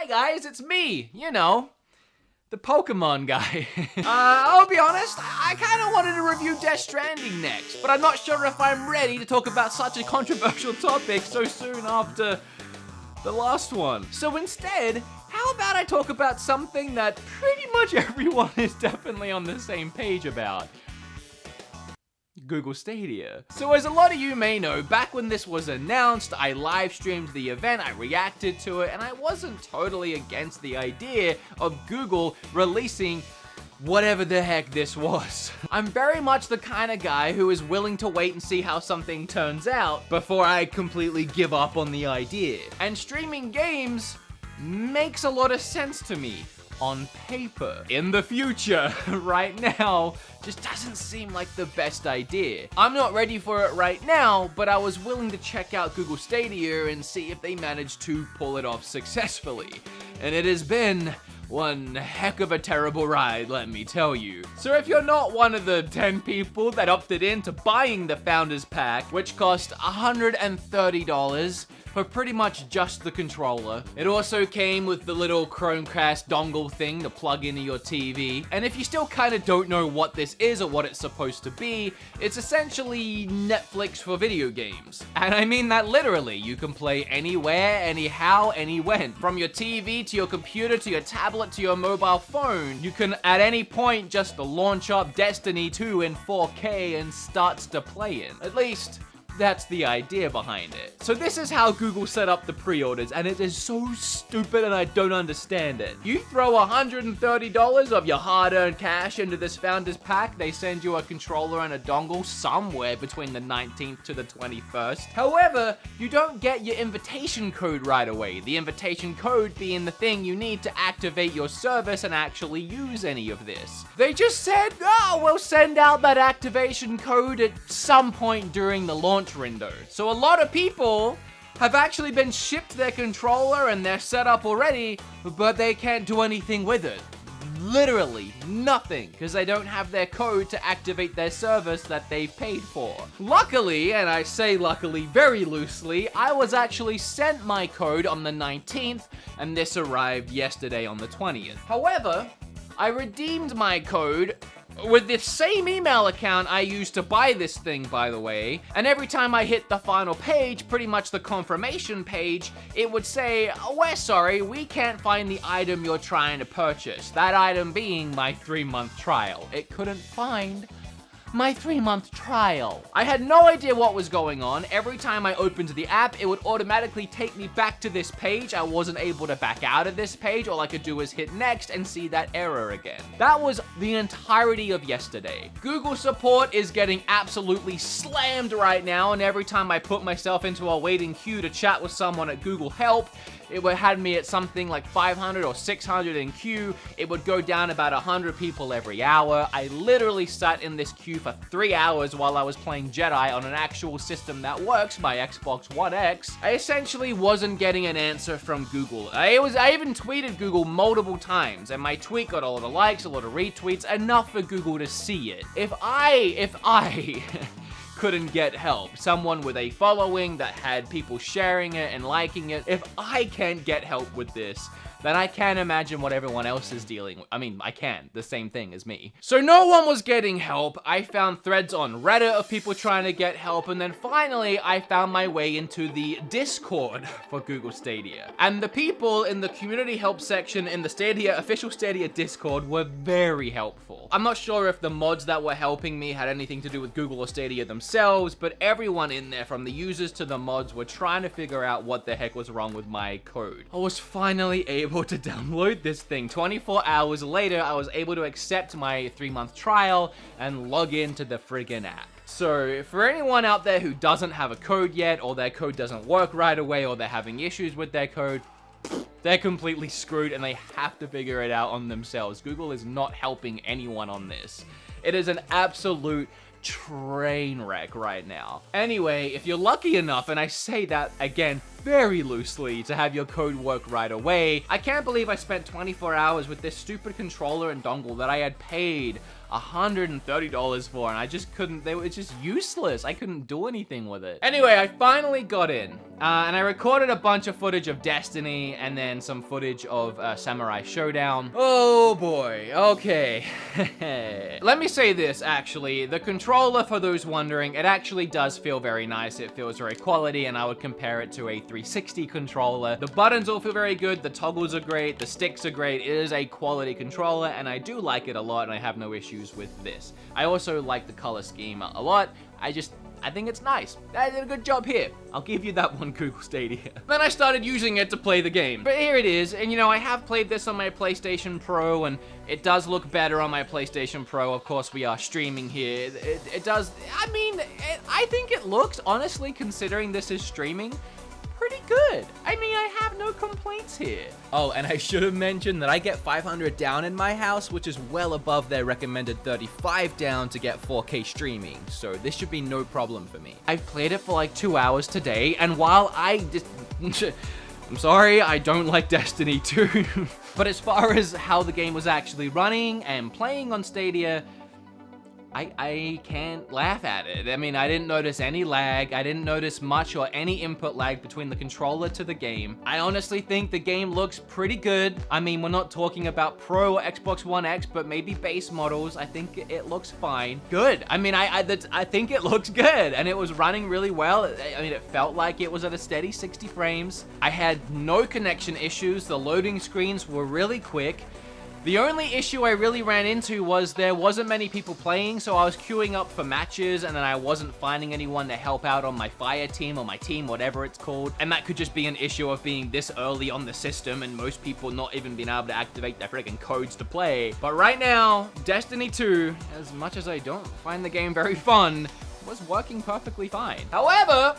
Hi guys, it's me, you know, the Pokemon guy. I'll be honest, I kind of wanted to review Death Stranding next, but I'm not sure if I'm ready to talk about such a controversial topic so soon after the last one. So instead, how about I talk about something that pretty much everyone is definitely on the same page about? Google Stadia. So as a lot of you may know, back when this was announced, I live streamed the event, I reacted to it, and I wasn't totally against the idea of Google releasing whatever the heck this was. I'm very much the kind of guy who is willing to wait and see how something turns out before I completely give up on the idea. And streaming games makes a lot of sense to me. On paper. In the future, right now, just doesn't seem like the best idea. I'm not ready for it right now, but I was willing to check out Google Stadia and see if they managed to pull it off successfully. And it has been one heck of a terrible ride, let me tell you. So if you're not one of the 10 people that opted into buying the Founders Pack, which cost $130, for pretty much just the controller. It also came with the little Chromecast dongle thing to plug into your TV. And if you still kind of don't know what this is or what it's supposed to be, it's essentially Netflix for video games. And I mean that literally. You can play anywhere, anyhow, anywhen. From your TV to your computer to your tablet to your mobile phone. You can at any point just launch up Destiny 2 in 4K and starts to play it. At least, that's the idea behind it. So this is how Google set up the pre-orders, and it is so stupid and I don't understand it. You throw $130 of your hard-earned cash into this Founders Pack, they send you a controller and a dongle somewhere between the 19th to the 21st. However, you don't get your invitation code right away, the invitation code being the thing you need to activate your service and actually use any of this. They just said, oh, we'll send out that activation code at some point during the launch window. So a lot of people have actually been shipped their controller and their setup already, but they can't do anything with it. Literally nothing, because they don't have their code to activate their service that they've paid for. Luckily, and I say luckily very loosely, I was actually sent my code on the 19th, and this arrived yesterday on the 20th. However, I redeemed my code with the same email account I used to buy this thing, by the way, and every time I hit the final page, pretty much the confirmation page, it would say, oh, we're sorry, we can't find the item you're trying to purchase. That item being my 3-month trial. It couldn't find my 3-month trial. I had no idea what was going on. Every time I opened the app, it would automatically take me back to this page. I wasn't able to back out of this page. All I could do was hit next and see that error again. That was the entirety of yesterday. Google support is getting absolutely slammed right now, and every time I put myself into a waiting queue to chat with someone at Google Help, it would had me at something like 500 or 600 in queue. It would go down about 100 people every hour. I literally sat in this queue for 3 hours while I was playing Jedi on an actual system that works, my Xbox One X. I essentially wasn't getting an answer from Google. I even tweeted Google multiple times, and my tweet got a lot of likes, a lot of retweets, enough for Google to see it. If I couldn't get help, someone with a following that had people sharing it and liking it, if I can't get help with this, then I can't imagine what everyone else is dealing with. I mean, I can, the same thing as me. So no one was getting help. I found threads on Reddit of people trying to get help, and then finally I found my way into the Discord for Google Stadia. And the people in the community help section in the Stadia, official Stadia Discord, were very helpful. I'm not sure if the mods that were helping me had anything to do with Google or Stadia themselves, but everyone in there, from the users to the mods, were trying to figure out what the heck was wrong with my code. I was finally able to download this thing. 24 hours later, I was able to accept my 3-month trial and log into the friggin' app. So for anyone out there who doesn't have a code yet, or their code doesn't work right away, or they're having issues with their code, they're completely screwed and they have to figure it out on themselves. Google is not helping anyone on this. It is an absolute train wreck right now. Anyway, if you're lucky enough, and I say that again very loosely, to have your code work right away, I can't believe I spent 24 hours with this stupid controller and dongle that I had paid $130 for, and I just couldn't, it's just useless. I couldn't do anything with it. Anyway, I finally got in, and I recorded a bunch of footage of Destiny, and then some footage of Samurai Showdown. Oh boy, okay. Let me say this, actually. The controller, for those wondering, it actually does feel very nice. It feels very quality, and I would compare it to a 360 controller. The buttons all feel very good, the toggles are great, the sticks are great. It is a quality controller, and I do like it a lot, and I have no issues with this. I also like the color scheme a lot. I think it's nice. I did a good job here. I'll give you that one, Google Stadia. Then I started using it to play the game. But here it is, and you know, I have played this on my PlayStation Pro, and it does look better on my PlayStation Pro. Of course, we are streaming here. It does, I mean, I think it looks, honestly, considering this is streaming, pretty good. I mean, I have no complaints here. Oh, and I should have mentioned that I get 500 down in my house, which is well above their recommended 35 down to get 4K streaming, so this should be no problem for me. I've played it for like 2 hours today, and while I'm sorry, I don't like Destiny 2, but as far as how the game was actually running and playing on Stadia, I can't laugh at it. I mean, I didn't notice any lag. I didn't notice much or any input lag between the controller to the game. I honestly think the game looks pretty good. I mean, we're not talking about Pro or Xbox One X, but maybe base models. I think it looks fine. Good. I mean, I think it looks good, and it was running really well. I mean, it felt like it was at a steady 60 frames. I had no connection issues. The loading screens were really quick. The only issue I really ran into was there wasn't many people playing, so I was queuing up for matches, and then I wasn't finding anyone to help out on my fire team or my team, whatever it's called. And that could just be an issue of being this early on the system and most people not even being able to activate their freaking codes to play. But right now, Destiny 2, as much as I don't find the game very fun, was working perfectly fine. However,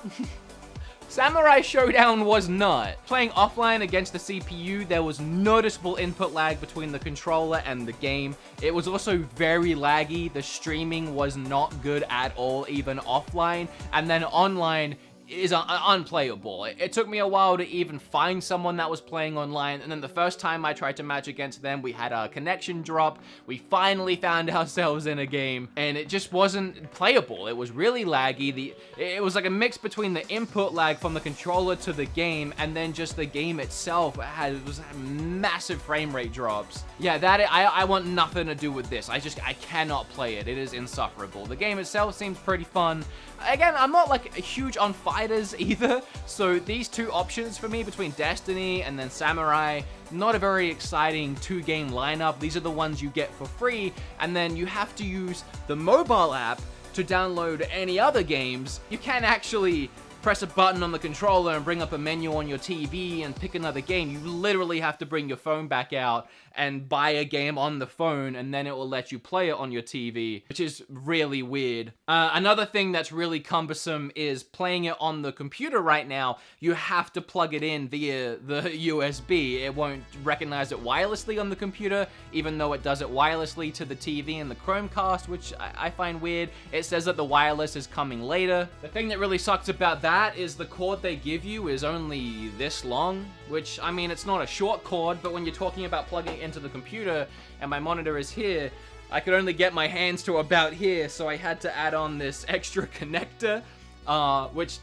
Samurai Showdown was not. Playing offline against the CPU, there was noticeable input lag between the controller and the game. It was also very laggy. The streaming was not good at all, even offline. And then online is unplayable. It took me a while to even find someone that was playing online, and then the first time I tried to match against them, we had a connection drop. We finally found ourselves in a game, and it just wasn't playable. It was really laggy. It was like a mix between the input lag from the controller to the game, and then just the game itself was massive frame rate drops. Yeah, I want nothing to do with this. I cannot play it. It is insufferable. The game itself seems pretty fun. Again, I'm not like huge on fighters either, so these two options for me between Destiny and then Samurai, not a very exciting two-game lineup. These are the ones you get for free, and then you have to use the mobile app to download any other games. You can't actually press a button on the controller and bring up a menu on your TV and pick another game. You literally have to bring your phone back out and buy a game on the phone, and then it will let you play it on your TV, which is really weird. Another thing that's really cumbersome is playing it on the computer right now. You have to plug it in via the USB. It won't recognize it wirelessly on the computer, even though it does it wirelessly to the TV and the Chromecast, which I find weird. It says that the wireless is coming later. The thing that really sucks about that is the cord they give you is only this long, which, I mean, it's not a short cord, but when you're talking about plugging it into the computer and my monitor is here, I could only get my hands to about here, so I had to add on this extra connector, which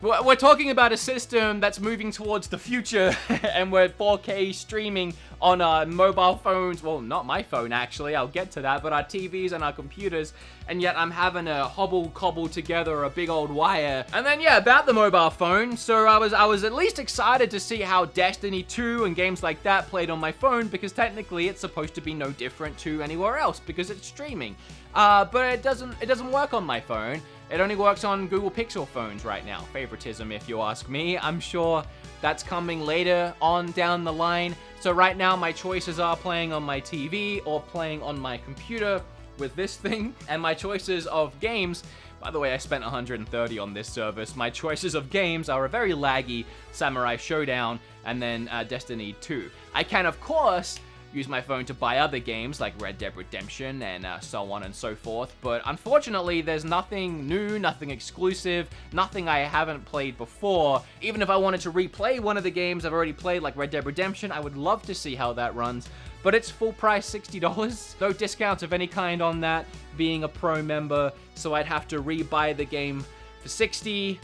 we're talking about a system that's moving towards the future, and we're 4K streaming on our mobile phones. Well, not my phone, actually. I'll get to that, but our TVs and our computers, and yet I'm having to cobble together a big old wire. And then, yeah, about the mobile phone. So I was at least excited to see how Destiny 2 and games like that played on my phone, because technically it's supposed to be no different to anywhere else because it's streaming. But it doesn't work on my phone. It only works on Google Pixel phones right now. Favoritism, if you ask me. I'm sure that's coming later on down the line. So right now, my choices are playing on my TV or playing on my computer with this thing. And my choices of games, by the way, I spent $130 on this service. My choices of games are a very laggy Samurai Showdown and then Destiny 2. I can, of course, use my phone to buy other games like Red Dead Redemption and so on and so forth. But unfortunately, there's nothing new, nothing exclusive, nothing I haven't played before. Even if I wanted to replay one of the games I've already played, like Red Dead Redemption, I would love to see how that runs. But it's full price, $60. No discounts of any kind on that, being a pro member. So I'd have to re-buy the game for $60,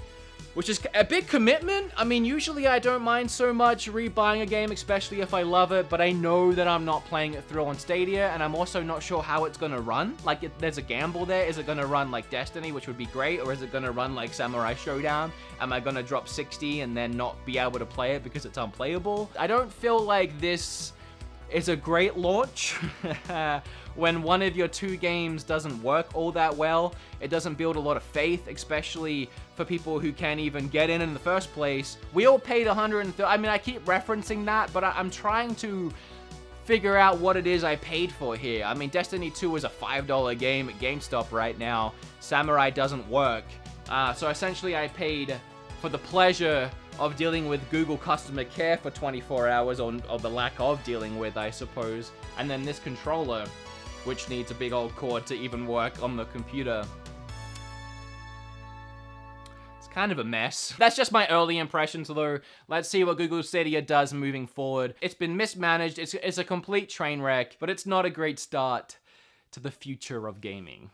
which is a big commitment. I mean, usually I don't mind so much rebuying a game, especially if I love it, but I know that I'm not playing it through on Stadia, and I'm also not sure how it's gonna run. Like, there's a gamble there. Is it gonna run like Destiny, which would be great, or is it gonna run like Samurai Showdown? Am I gonna drop 60 and then not be able to play it because it's unplayable? I don't feel like this is a great launch. When one of your two games doesn't work all that well, it doesn't build a lot of faith, especially for people who can't even get in the first place. We all paid $130. I mean, I keep referencing that, but I'm trying to figure out what it is I paid for here. I mean, Destiny 2 is a $5 game at GameStop right now. Samurai doesn't work. So essentially I paid for the pleasure of dealing with Google customer care for 24 hours, or the lack of dealing with, I suppose. And then this controller, which needs a big old cord to even work on the computer. It's kind of a mess. That's just my early impressions, though. Let's see what Google Stadia does moving forward. It's been mismanaged, it's a complete train wreck, but it's not a great start to the future of gaming.